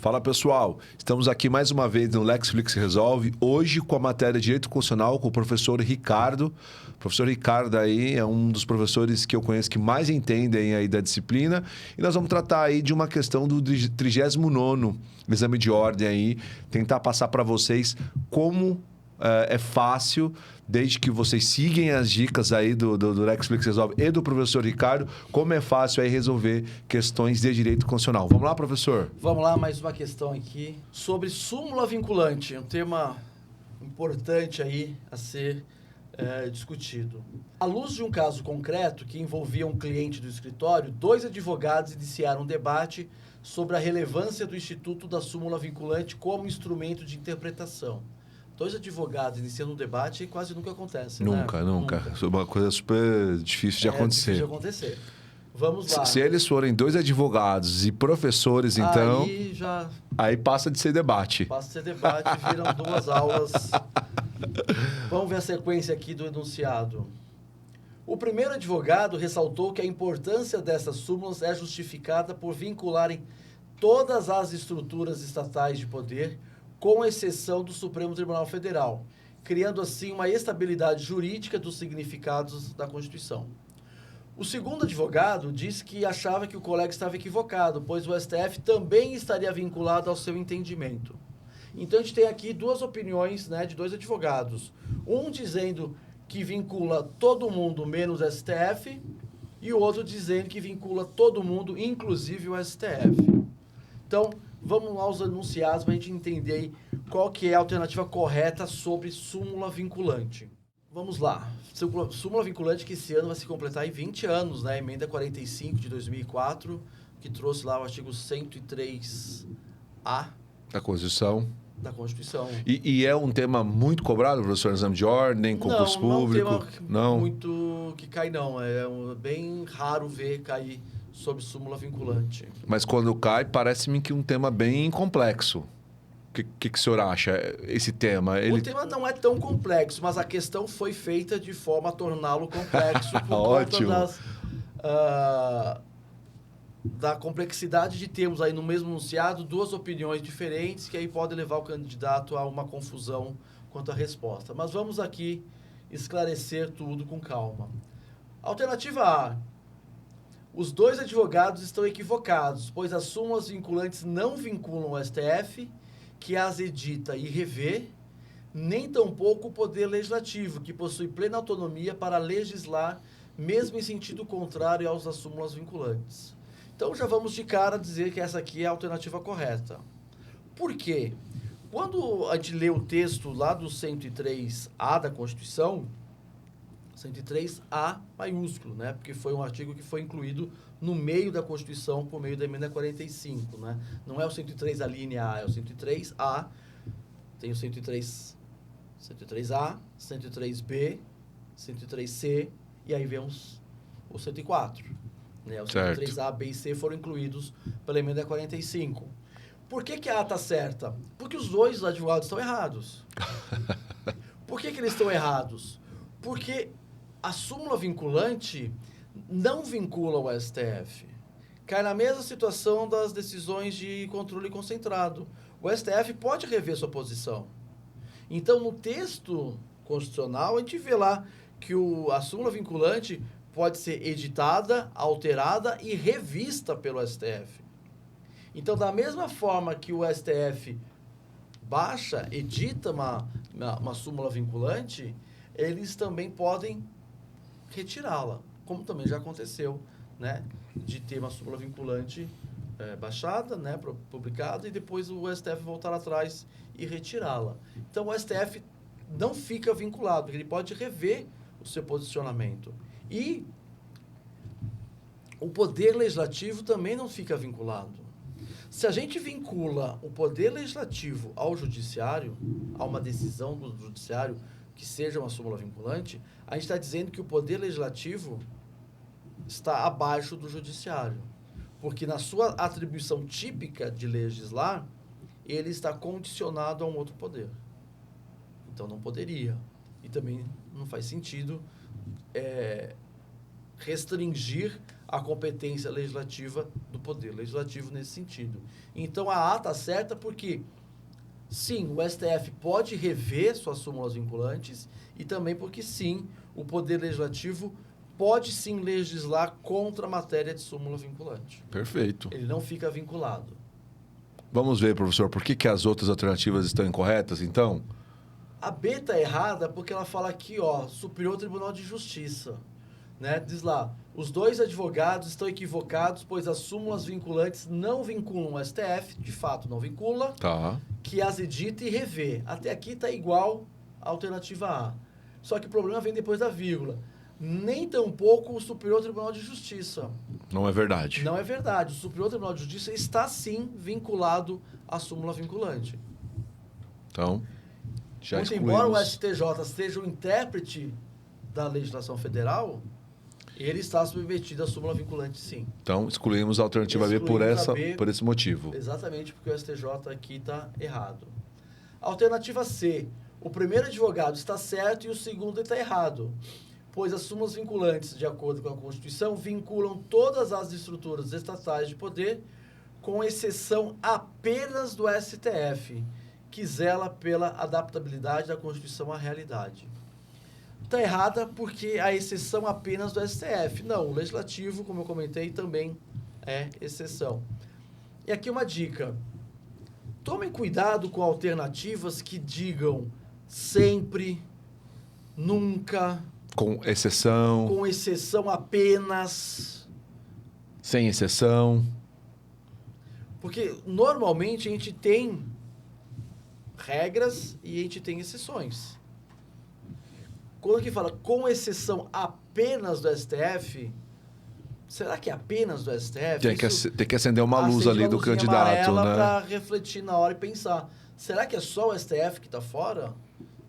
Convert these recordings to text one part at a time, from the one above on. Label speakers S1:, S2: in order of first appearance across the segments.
S1: Fala pessoal, estamos aqui mais uma vez no LexFlix Resolve, hoje com a matéria Direito Constitucional com o professor Ricardo. O professor Ricardo aí é um dos professores que eu conheço que mais entendem aí da disciplina e nós vamos tratar aí de uma questão do 39º exame de ordem aí, tentar passar para vocês como é fácil, desde que vocês sigam as dicas aí do LexFlix Resolve e do professor Ricardo, como é fácil aí resolver questões de direito constitucional. Vamos lá, professor?
S2: Vamos lá, mais uma questão aqui sobre súmula vinculante, um tema importante aí a ser discutido. À luz de um caso concreto que envolvia um cliente do escritório, 2 advogados iniciaram um debate sobre a relevância do instituto da súmula vinculante como instrumento de interpretação. 2 advogados iniciando um debate quase nunca acontece,
S1: nunca,
S2: né?
S1: Nunca. É uma coisa super difícil de acontecer.
S2: Difícil de acontecer. Vamos lá.
S1: Se eles forem 2 advogados e professores, então... Aí passa de ser debate.
S2: Passa de ser debate, viram 2 aulas. Vamos ver a sequência aqui do enunciado. O primeiro advogado ressaltou que a importância dessas súmulas é justificada por vincularem todas as estruturas estatais de poder, com exceção do Supremo Tribunal Federal, criando assim uma estabilidade jurídica dos significados da Constituição. O segundo advogado disse que achava que o colega estava equivocado, pois o STF também estaria vinculado ao seu entendimento. Então, a gente tem aqui 2 opiniões, né, de 2 advogados. Um dizendo que vincula todo mundo menos o STF e o outro dizendo que vincula todo mundo, inclusive o STF. Então, vamos aos enunciados para a gente entender qual que é a alternativa correta sobre súmula vinculante. Vamos lá. Súmula vinculante que esse ano vai se completar em 20 anos, né? Emenda 45 de 2004, que trouxe lá o artigo 103A
S1: Da Constituição.
S2: Da Constituição.
S1: E é um tema muito cobrado, professor, no exame de ordem, concurso público?
S2: Não é um tema muito que cai, não. É bem raro ver cair sobre súmula vinculante.
S1: Mas quando cai, parece-me que um tema bem complexo. O que o senhor acha, esse tema?
S2: O tema não é tão complexo, mas a questão foi feita de forma a torná-lo complexo por conta da complexidade de termos aí no mesmo enunciado 2 opiniões diferentes que aí pode levar o candidato a uma confusão quanto à resposta. Mas vamos aqui esclarecer tudo com calma. Alternativa A. Os 2 advogados estão equivocados, pois as súmulas vinculantes não vinculam o STF, que as edita e revê, nem tampouco o Poder Legislativo, que possui plena autonomia para legislar, mesmo em sentido contrário aos das súmulas vinculantes. Então, já vamos de cara dizer que essa aqui é a alternativa correta. Por quê? Quando a gente lê o texto lá do 103A da Constituição, 103A maiúsculo, né? Porque foi um artigo que foi incluído no meio da Constituição por meio da emenda 45, né? Não é o 103 a linha A, é o 103A. Tem o 103A, 103B, 103C e aí vem o 104. Né? Os 103A, B e C foram incluídos pela emenda 45. Por que a A está certa? Porque os 2 advogados estão errados. Por que eles estão errados? Porque a súmula vinculante não vincula o STF. Cai na mesma situação das decisões de controle concentrado. O STF pode rever sua posição. Então, no texto constitucional, a gente vê lá que a súmula vinculante pode ser editada, alterada e revista pelo STF. Então, da mesma forma que o STF edita uma súmula vinculante, eles também podem retirá-la, como também já aconteceu, né, de ter uma súmula vinculante baixada, né, publicada, e depois o STF voltar atrás e retirá-la. Então, o STF não fica vinculado, porque ele pode rever o seu posicionamento. E o Poder Legislativo também não fica vinculado. Se a gente vincula o Poder Legislativo ao Judiciário, a uma decisão do Judiciário que seja uma súmula vinculante, a gente está dizendo que o Poder Legislativo está abaixo do Judiciário. Porque na sua atribuição típica de legislar, ele está condicionado a um outro poder. Então, não poderia. E também não faz sentido restringir a competência legislativa do Poder Legislativo nesse sentido. Então, a A está certa porque, sim, o STF pode rever suas súmulas vinculantes e também porque, sim, o Poder Legislativo pode, sim, legislar contra a matéria de súmula vinculante.
S1: Perfeito.
S2: Ele não fica vinculado.
S1: Vamos ver, professor, por que as outras alternativas estão incorretas, então?
S2: A B está errada porque ela fala aqui, ó, Superior Tribunal de Justiça. Né? Diz lá, os dois advogados estão equivocados, pois as súmulas vinculantes não vinculam o STF, de fato não vincula,
S1: Tá.
S2: que as edita e revê. Até aqui está igual a alternativa A. Só que o problema vem depois da vírgula. Nem tampouco o Superior Tribunal de Justiça.
S1: Não é verdade.
S2: Não é verdade. O Superior Tribunal de Justiça está, sim, vinculado à súmula vinculante.
S1: Então, já
S2: Muito
S1: excluímos.
S2: embora o STJ seja o intérprete da legislação federal, ele está submetido à súmula vinculante, sim.
S1: Então, excluímos a alternativa B por esse motivo.
S2: Exatamente, porque o STJ aqui está errado. Alternativa C. O primeiro advogado está certo e o segundo está errado, pois as súmulas vinculantes, de acordo com a Constituição, vinculam todas as estruturas estatais de poder, com exceção apenas do STF, que zela pela adaptabilidade da Constituição à realidade. Está errada porque a exceção apenas do STF. Não, o Legislativo, como eu comentei, também é exceção. E aqui uma dica. Tomem cuidado com alternativas que digam sempre, nunca,
S1: Com exceção,
S2: com exceção apenas.
S1: sem exceção.
S2: Porque normalmente a gente tem regras e a gente tem exceções. Quando aqui fala com exceção apenas do STF, será que é apenas do STF?
S1: Tem que acender uma luz
S2: acende
S1: ali
S2: uma
S1: do
S2: luzinha
S1: candidato,
S2: amarela
S1: né?
S2: para refletir na hora e pensar. Será que é só o STF que está fora?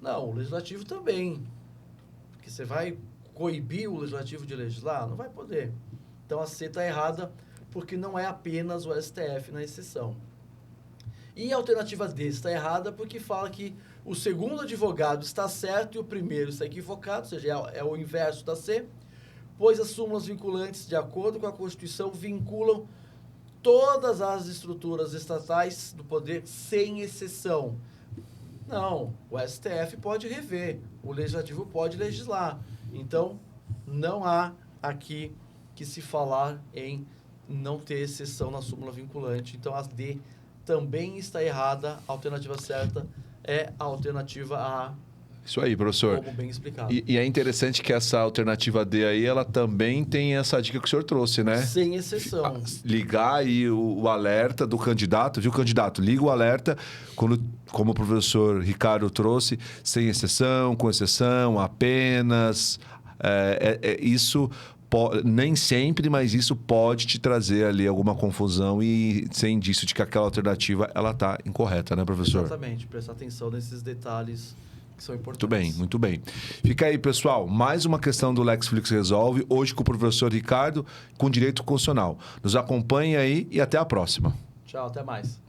S2: Não, o Legislativo também. Porque você vai coibir o Legislativo de legislar? Não vai poder. Então a C está errada porque não é apenas o STF na exceção. E a alternativa D está errada porque fala que o segundo advogado está certo e o primeiro está equivocado, ou seja, é o inverso da C, pois as súmulas vinculantes, de acordo com a Constituição, vinculam todas as estruturas estatais do poder, sem exceção. Não, o STF pode rever, o Legislativo pode legislar. Então, não há aqui que se falar em não ter exceção na súmula vinculante. Então, a D também está errada. A alternativa certa é a alternativa A.
S1: Isso aí, professor.
S2: Como bem explicado.
S1: E é interessante que essa alternativa D aí, ela também tem essa dica que o senhor trouxe, né?
S2: Sem exceção.
S1: Ligar aí o alerta do candidato, viu, candidato? Liga o alerta, como o professor Ricardo trouxe, sem exceção, com exceção, apenas. Isso nem sempre, mas isso pode te trazer ali alguma confusão e ser indício de que aquela alternativa ela está incorreta, né, professor?
S2: Exatamente. Prestar atenção nesses detalhes que são importantes.
S1: Muito bem, muito bem. Fica aí, pessoal, mais uma questão do LexFlix Resolve, hoje com o professor Ricardo, com direito constitucional. Nos acompanhe aí e até a próxima.
S2: Tchau, até mais.